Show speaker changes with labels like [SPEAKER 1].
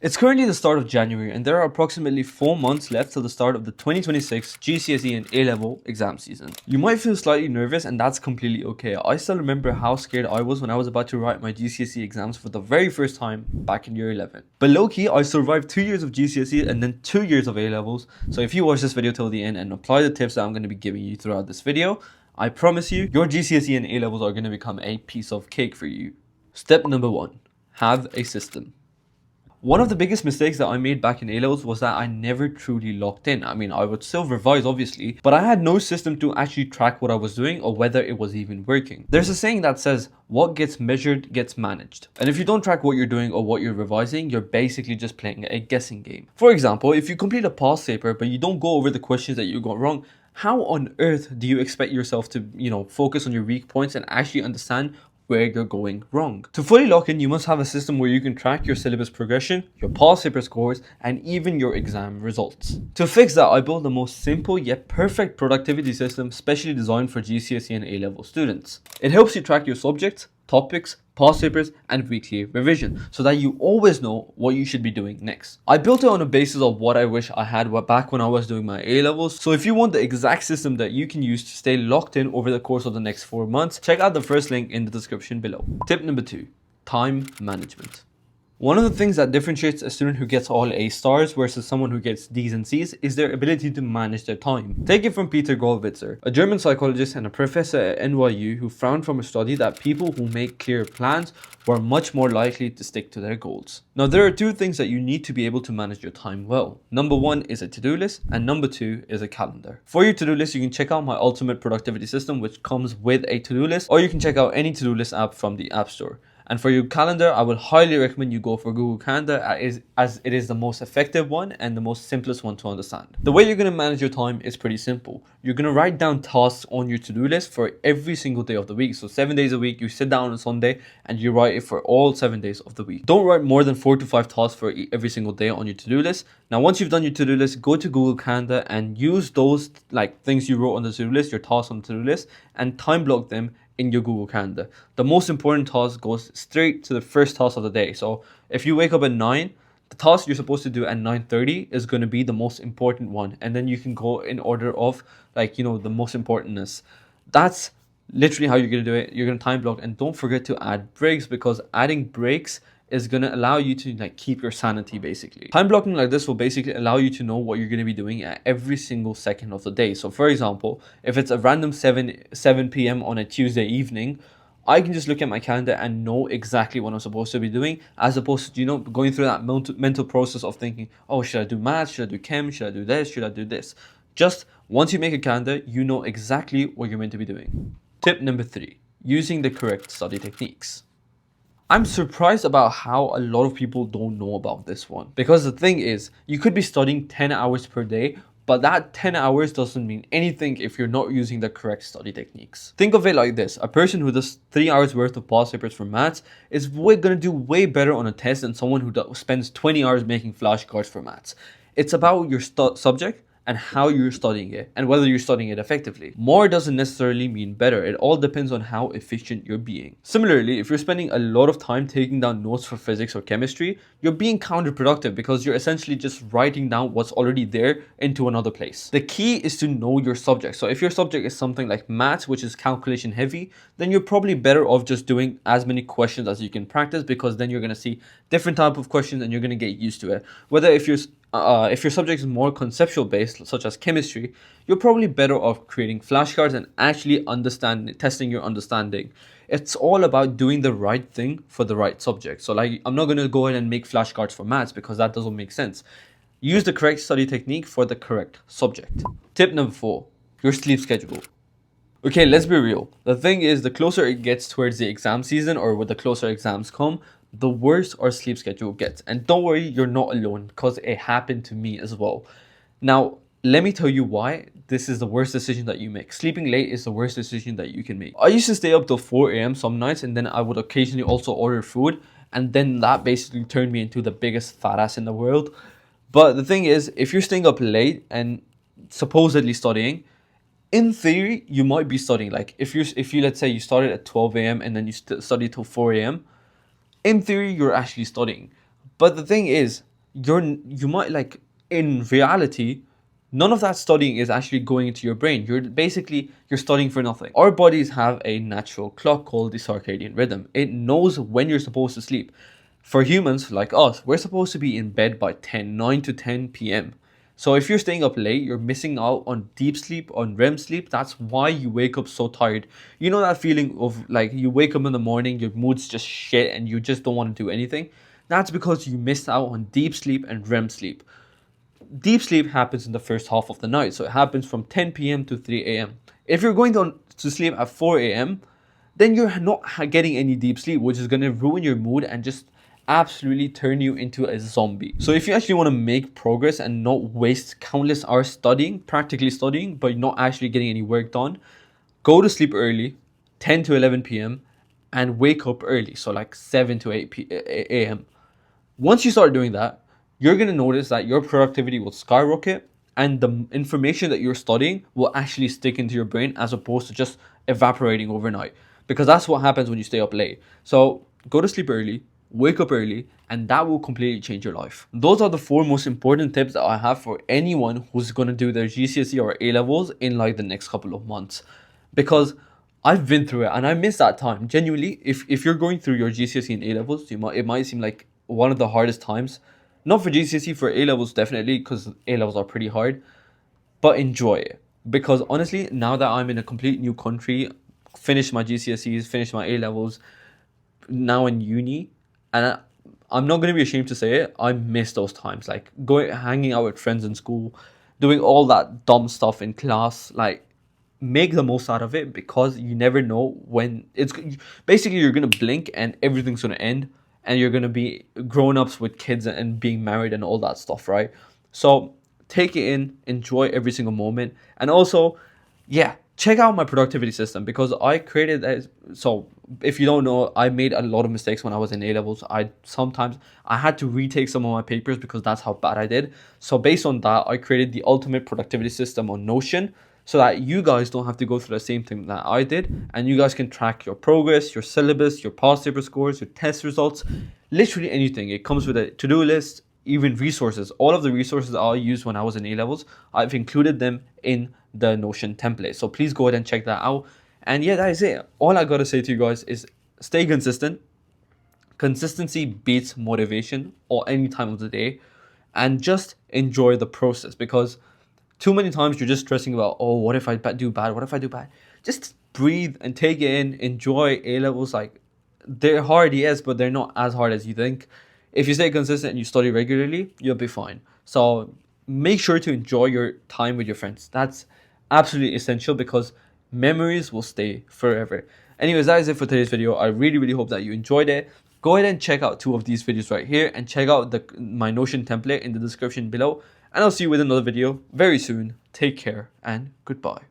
[SPEAKER 1] It's currently the start of January and there are approximately 4 months left till the start of the 2026 GCSE and A-level exam season. You might feel slightly nervous and that's completely okay. I still remember how scared I was when I was about to write my GCSE exams for the very first time back in year 11. But low-key, I survived 2 years of GCSE and then 2 years of A-levels. So if you watch this video till the end and apply the tips that I'm going to be giving you throughout this video, I promise you, your GCSE and A-levels are going to become a piece of cake for you. Step number 1. Have a system. One of the biggest mistakes that I made back in A-levels was that I never truly locked in. I mean, I would still revise obviously, but I had no system to actually track what I was doing or whether it was even working. There's a saying that says, what gets measured gets managed. And if you don't track what you're doing or what you're revising, you're basically just playing a guessing game. For example, if you complete a past paper, but you don't go over the questions that you got wrong, how on earth do you expect yourself to, focus on your weak points and actually understand where you're going wrong? To fully lock in, you must have a system where you can track your syllabus progression, your past paper scores, and even your exam results. To fix that, I built the most simple yet perfect productivity system specially designed for GCSE and A-level students. It helps you track your subjects, topics, past papers, and weekly revision so that you always know what you should be doing next. I built it on a basis of what I wish I had back when I was doing my A-levels. So if you want the exact system that you can use to stay locked in over the course of the next 4 months, check out the first link in the description below. Tip number 2, time management. One of the things that differentiates a student who gets all A stars versus someone who gets D's and C's is their ability to manage their time. Take it from Peter Gollwitzer, a German psychologist and a professor at NYU who found from a study that people who make clear plans were much more likely to stick to their goals. Now, there are 2 things that you need to be able to manage your time well. Number 1 is a to-do list and number 2 is a calendar. For your to-do list, you can check out my ultimate productivity system, which comes with a to-do list, or you can check out any to-do list app from the App Store. And for your calendar, I would highly recommend you go for Google Calendar as it is the most effective one and the most simplest one to understand. The way you're going to manage your time is pretty simple. You're going to write down tasks on your to-do list for every single day of the week. So 7 days a week, you sit down on Sunday and you write it for all 7 days of the week. Don't write more than 4 to 5 tasks for every single day on your to-do list. Now, once you've done your to-do list, go to Google Calendar and use those things you wrote on the to-do list, your tasks on the to-do list, and time block them in your Google Calendar. The most important task goes straight to the first task of the day. So if you wake up at 9, the task you're supposed to do at 9:30 is going to be the most important one. And then you can go in order of the most importantness. That's literally how you're going to do it. You're going to time block, and don't forget to add breaks, because adding breaks is going to allow you to keep your sanity basically. Time blocking like this will basically allow you to know what you're going to be doing at every single second of the day. So for example, if it's a random 7 p.m. on a Tuesday evening, I can just look at my calendar and know exactly what I'm supposed to be doing, as opposed to, going through that mental process of thinking, oh, should I do math? Should I do chem? Should I do this? Should I do this? Just once you make a calendar, you know exactly what you're meant to be doing. Tip number 3, using the correct study techniques. I'm surprised about how a lot of people don't know about this one, because the thing is, you could be studying 10 hours per day, but that 10 hours doesn't mean anything if you're not using the correct study techniques. Think of it like this: a person who does 3 hours worth of past papers for maths is going to do way better on a test than someone who spends 20 hours making flashcards for maths. It's about your subject and how you're studying it and whether you're studying it effectively. More doesn't necessarily mean better. It all depends on how efficient you're being. Similarly, if you're spending a lot of time taking down notes for physics or chemistry, you're being counterproductive because you're essentially just writing down what's already there into another place. The key is to know your subject. So if your subject is something like maths, which is calculation heavy, then you're probably better off just doing as many questions as you can practice, because then you're going to see different type of questions and you're going to get used to it. Whether if your subject is more conceptual based, such as chemistry, you're probably better off creating flashcards and actually testing your understanding. It's all about doing the right thing for the right subject. So I'm not going to go in and make flashcards for maths because that doesn't make sense. Use the correct study technique for the correct subject. Tip number 4, your sleep schedule. Okay, let's be real. The thing is, the closer it gets towards the exam season, or when the closer exams come, the worse our sleep schedule gets. And don't worry, you're not alone, because it happened to me as well. Now, let me tell you why this is the worst decision that you make. Sleeping late is the worst decision that you can make. I used to stay up till 4 a.m. some nights, and then I would occasionally also order food. And then that basically turned me into the biggest fat ass in the world. But the thing is, if you're staying up late and supposedly studying, in theory, you might be studying. Like if you let's say you started at 12 a.m. and then you study till 4 a.m. In theory, you're actually studying. But the thing is, you might like, in reality, none of that studying is actually going into your brain. You're studying for nothing. Our bodies have a natural clock called the circadian rhythm. It knows when you're supposed to sleep. For humans like us, we're supposed to be in bed by 9 to 10 p.m. So if you're staying up late, you're missing out on deep sleep, on REM sleep. That's why you wake up so tired. You know that feeling of like you wake up in the morning, your mood's just shit and you just don't want to do anything? That's because you missed out on deep sleep and REM sleep. Deep sleep happens in the first half of the night, so it happens from 10 p.m. to 3 a.m. If you're going to sleep at 4 a.m., then you're not getting any deep sleep, which is going to ruin your mood and just absolutely turn you into a zombie. So if you actually want to make progress and not waste countless hours studying, practically studying, but not actually getting any work done, go to sleep early, 10 to 11 p.m., and wake up early, so like 7 to 8 a.m. Once you start doing that, you're going to notice that your productivity will skyrocket and the information that you're studying will actually stick into your brain as opposed to just evaporating overnight. Because that's what happens when you stay up late. So go to sleep early, wake up early, and that will completely change your life. Those are the 4 most important tips that I have for anyone who's going to do their GCSE or A levels in like the next couple of months. Because I've been through it and I miss that time. Genuinely, if you're going through your GCSE and A levels, it might seem like one of the hardest times. Not for GCSE, for A levels definitely, because A levels are pretty hard. But enjoy it, because honestly, now that I'm in a complete new country, finished my GCSEs, finished my A levels, now in uni, and I'm not gonna be ashamed to say it, I miss those times, like going hanging out with friends in school, doing all that dumb stuff in class. Like, make the most out of it, because you never know when it's basically you're gonna blink and everything's gonna end, and you're gonna be grown-ups with kids and being married and all that stuff, right? So take it in, enjoy every single moment, and also, yeah, check out my productivity system, because I created that. So if you don't know, I made a lot of mistakes when I was in A levels. I had to retake some of my papers because that's how bad I did. So based on that, I created the ultimate productivity system on Notion, so that you guys don't have to go through the same thing that I did, and you guys can track your progress, your syllabus, your past paper scores, your test results, literally anything. It comes with a to-do list, even resources. All of the resources I used when I was in A levels, I've included them in the Notion template. So please go ahead and check that out. And yeah, that is it. All I gotta say to you guys is stay consistent. Consistency beats motivation or any time of the day, and just enjoy the process, because too many times you're just stressing about, oh, what if I do bad? What if I do bad? Just breathe and take it in. Enjoy A levels. Like, they're hard, yes, but they're not as hard as you think. If you stay consistent and you study regularly, you'll be fine. So make sure to enjoy your time with your friends. That's absolutely essential, because memories will stay forever. Anyways, that is it for today's video. I really, really hope that you enjoyed it. Go ahead and check out 2 of these videos right here, and check out my Notion template in the description below. And I'll see you with another video very soon. Take care and goodbye.